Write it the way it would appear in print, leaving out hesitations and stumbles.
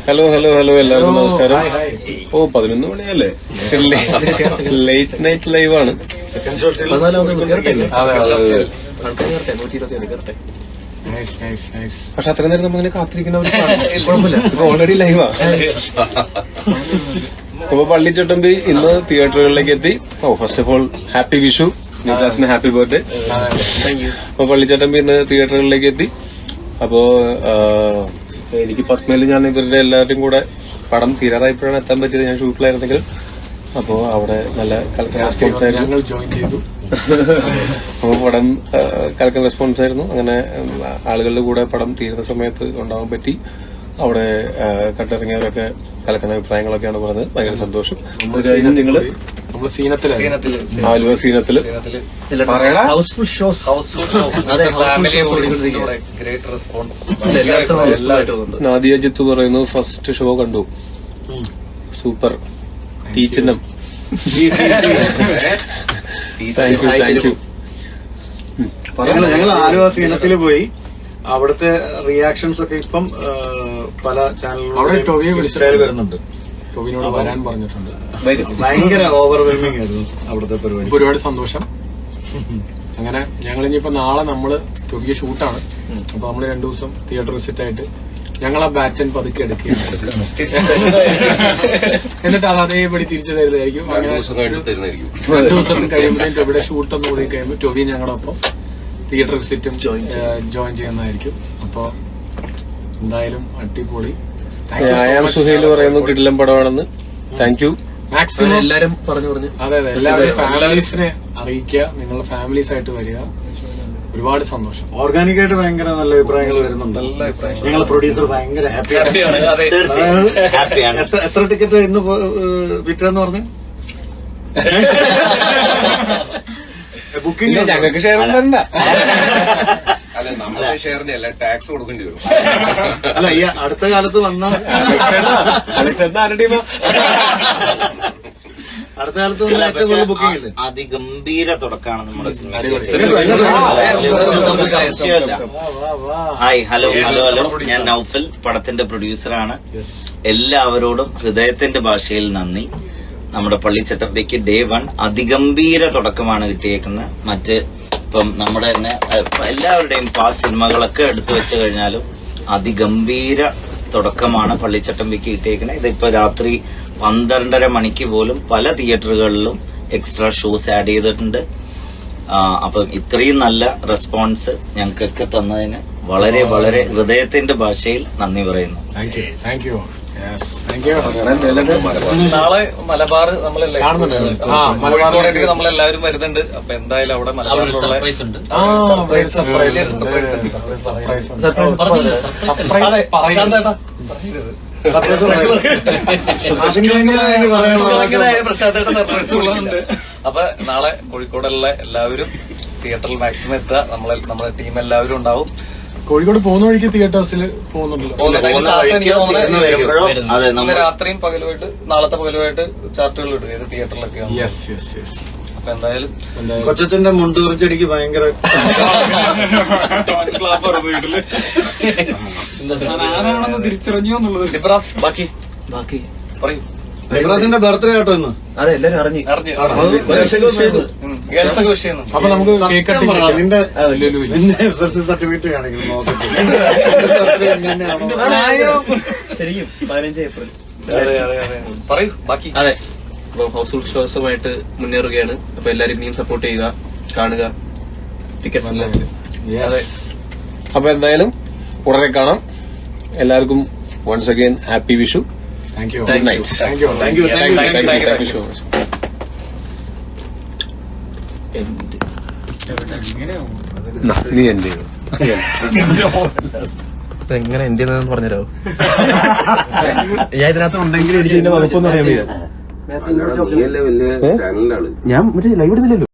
Hello എല്ലാവർക്കും നമസ്കാരം. 11 മണിയല്ലേ, late night live ആണ്. പക്ഷെ അത്രയും നേരം നമ്മളിങ്ങനെ കാത്തിരിക്കുന്ന കുഴപ്പമില്ല, ഓൾറെഡി ലൈവാ. അപ്പൊ പള്ളിച്ചട്ടമ്പി ഇന്ന് തിയേറ്ററുകളിലേക്ക് എത്തി. First of all happy Vishu, ന്യൂക്ലാസിന് ഹാപ്പി ബർത്ത്ഡേ. അപ്പൊ പള്ളിച്ചട്ടമ്പി ഇന്ന് തിയേറ്ററുകളിലേക്ക് എത്തി. അപ്പോ എനിക്ക് പത്മയിൽ ഞാൻ ഇവരുടെ എല്ലാവരും കൂടെ പടം തീരാറായപ്പോഴാണ് എത്താൻ പറ്റിയത്. ഞാൻ ഷൂട്ടിലായിരുന്നെങ്കിൽ. അപ്പോ അവിടെ നല്ല കലക്കൻ റെസ്പോൺസ് ആയിരുന്നു. അപ്പൊ പടം കലക്കൻ റെസ്പോൺസ് ആയിരുന്നു. അങ്ങനെ ആളുകളുടെ കൂടെ പടം തീരുന്ന സമയത്ത് ഉണ്ടാവാൻ പറ്റി. അവിടെ കണ്ടിറങ്ങിയവരൊക്കെ കലക്കൻ അഭിപ്രായങ്ങളൊക്കെയാണ് പറഞ്ഞത്. ഭയങ്കര സന്തോഷം. നിങ്ങള് ആലുവ സീനത്തില് നാദിയ ജിത്തു പറയുന്നു ഫസ്റ്റ് ഷോ കണ്ടു, സൂപ്പർ, ടീച്ചിന്നം. Thank you. ഞങ്ങൾ ആലുവ സീനത്തില് പോയി. അവിടുത്തെ റിയാക്ഷൻസ് ഒക്കെ ഇപ്പം പല ചാനലുകളിൽ വരുന്നുണ്ട്. ടോവിനോട് വരാൻ പറഞ്ഞിട്ടുണ്ട്. ഭയങ്കര ഓവർവെൽമിംഗ് ആയിരുന്നു അവിടുത്തെ പരിപാടി. ഒരുപാട് സന്തോഷം. അങ്ങനെ ഞങ്ങൾ ഇനിയിപ്പോ നാളെ നമ്മള് ടോവിക്ക് ഷൂട്ടാണ്. അപ്പൊ നമ്മള് 2 ദിവസം തിയേറ്റർ വിസിറ്റ് ആയിട്ട് ഞങ്ങൾ ആ ബാറ്റൻ പതുക്കെ എടുക്കുകയാണ്. എന്നിട്ട് അത് അതേപടി തിരിച്ചു തരുന്നതായിരിക്കും. 2 ദിവസം കഴിയുമ്പോഴേക്കും ടോവിയുടെ ഷൂട്ടൊന്നും കൂടി കഴിയുമ്പോൾ ടോവി ഞങ്ങളുടെ ഒപ്പം തിയേറ്റർ വിസിറ്റും ജോയിൻ ചെയ്യുന്നതായിരിക്കും. അപ്പൊ എന്തായാലും അടിപൊളി. സുഹൈൽ പറയുന്നു കിടിലം പടമാണെന്ന്. Thank you. മാക്സിമം എല്ലാരും പറഞ്ഞു. അതെ എല്ലാവരും ഫാമിലീസിനെ അറിയിക്കുക. നിങ്ങളുടെ ഫാമിലീസ് ആയിട്ട് വരിക. ഒരുപാട് സന്തോഷം. ഓർഗാനിക്കായിട്ട് ഭയങ്കര നല്ല അഭിപ്രായങ്ങൾ വരുന്നുണ്ട്. ഞങ്ങൾ പ്രൊഡ്യൂസർ ഭയങ്കര ഹാപ്പിയാണ്. എത്ര ടിക്കറ്റ് ഇന്ന് വിറ്റെന്ന് പറഞ്ഞു? ബുക്കിംഗ് ഞങ്ങൾക്ക് ഷെയർ തരണ്ട. അല്ല, നമ്മുടെ ഷെയറിന് അല്ല, ടാക്സ് കൊടുക്കേണ്ടി വരും. അല്ല, ഈ അടുത്ത കാലത്ത് വന്ന ബുക്കിംഗ് ഇല്ലേ? അതിഗംഭീര തുടക്കമാണ് നമ്മുടെ സിനിമ. Hi, hello. ഞാൻ നൗഫൽ, പടത്തിന്റെ പ്രൊഡ്യൂസറാണ്. എല്ലാവരോടും ഹൃദയത്തിന്റെ ഭാഷയിൽ നന്ദി. നമ്മുടെ പള്ളിച്ചട്ടമ്പയ്ക്ക് ഡേ 1 അതിഗംഭീര തുടക്കമാണ് കിട്ടിയേക്കുന്നത്. ഇപ്പം നമ്മുടെ തന്നെ എല്ലാവരുടെയും സിനിമകളൊക്കെ എടുത്തു വെച്ച് കഴിഞ്ഞാലും അതിഗംഭീര തുടക്കമാണ് പള്ളിച്ചട്ടമ്പയ്ക്ക് കിട്ടിയേക്കുന്നത്. ഇതിപ്പോ രാത്രി 12:30 മണിക്ക് പോലും പല തിയേറ്ററുകളിലും എക്സ്ട്രാ ഷോസ് ആഡ് ചെയ്തിട്ടുണ്ട്. അപ്പം ഇത്രയും നല്ല റെസ്പോൺസ് ഞങ്ങൾക്കൊക്കെ തന്നതിന് വളരെ വളരെ ഹൃദയത്തിന്റെ ഭാഷയിൽ നന്ദി പറയുന്നു. Thank you. നാളെ മലബാർ നമ്മളെല്ലാവരും വരുന്നുണ്ട്. അപ്പൊ എന്തായാലും അവിടെ സർപ്രൈസ് ഉണ്ട്. സർപ്രൈസുകളുണ്ട്. അപ്പൊ നാളെ കോഴിക്കോടുള്ള എല്ലാവരും തിയേറ്ററിൽ മാക്സിമം എത്തുക. നമ്മുടെ ടീം എല്ലാവരും ഉണ്ടാവും. കോഴിക്കോട് പോകുന്ന വഴിക്ക് തിയേറ്റേഴ്സിൽ പോകുന്നുണ്ടല്ലോ. രാത്രിയും പകലുമായിട്ട് നാളത്തെ പകലുമായിട്ട് ചാർട്ടുകൾ ഇടും ഏത് തിയേറ്ററിലൊക്കെ. അപ്പൊ എന്തായാലും കൊച്ചച്ഛന്റെ മുണ്ടുകുറിച്ചടിക്ക് ഭയങ്കര തിരിച്ചറിഞ്ഞു എന്നുള്ളത്. ബാക്കി പറയൂ. ലിബ്രാസിന്റെ ബർത്ത്ഡേ ആട്ടോ ഇന്ന്. അതെ, എല്ലാരും അറിഞ്ഞു. ഗേൾസൊക്കെ വിഷയം. അപ്പൊ നമുക്ക് നിന്റെ SSLC സർട്ടിഫിക്കറ്റ് കാണിക്കണം, നോക്കട്ടെ. ശരിക്കും 15 ഏപ്രിൽ. പറയൂ ബാക്കി. അതെ, ഹൗസ്ഫുൾ ഷോസുമായിട്ട് മുന്നേറുകയാണ്. അപ്പൊ എല്ലാരും ഇനിയും സപ്പോർട്ട് ചെയ്യുക, കാണുക. ടിക്കറ്റ്സ് അതെ. അപ്പൊ എന്തായാലും ഉടനെ കാണാം. എല്ലാവർക്കും once again happy Vishu. Thank you. Good night. Thank you so much. നീ എന്റെ എങ്ങനെ എന്റെ പറഞ്ഞുതരാമോ? ഞാൻ ഇതിനകത്ത് ഉണ്ടെങ്കിൽ എനിക്ക് ഇതിന്റെ വകുപ്പൊന്നും അറിയാൻ വയ്യ. വലിയ ചാനലിലാണ് ഞാൻ മറ്റേ ലൈവ് ഇടുന്നില്ലല്ലോ.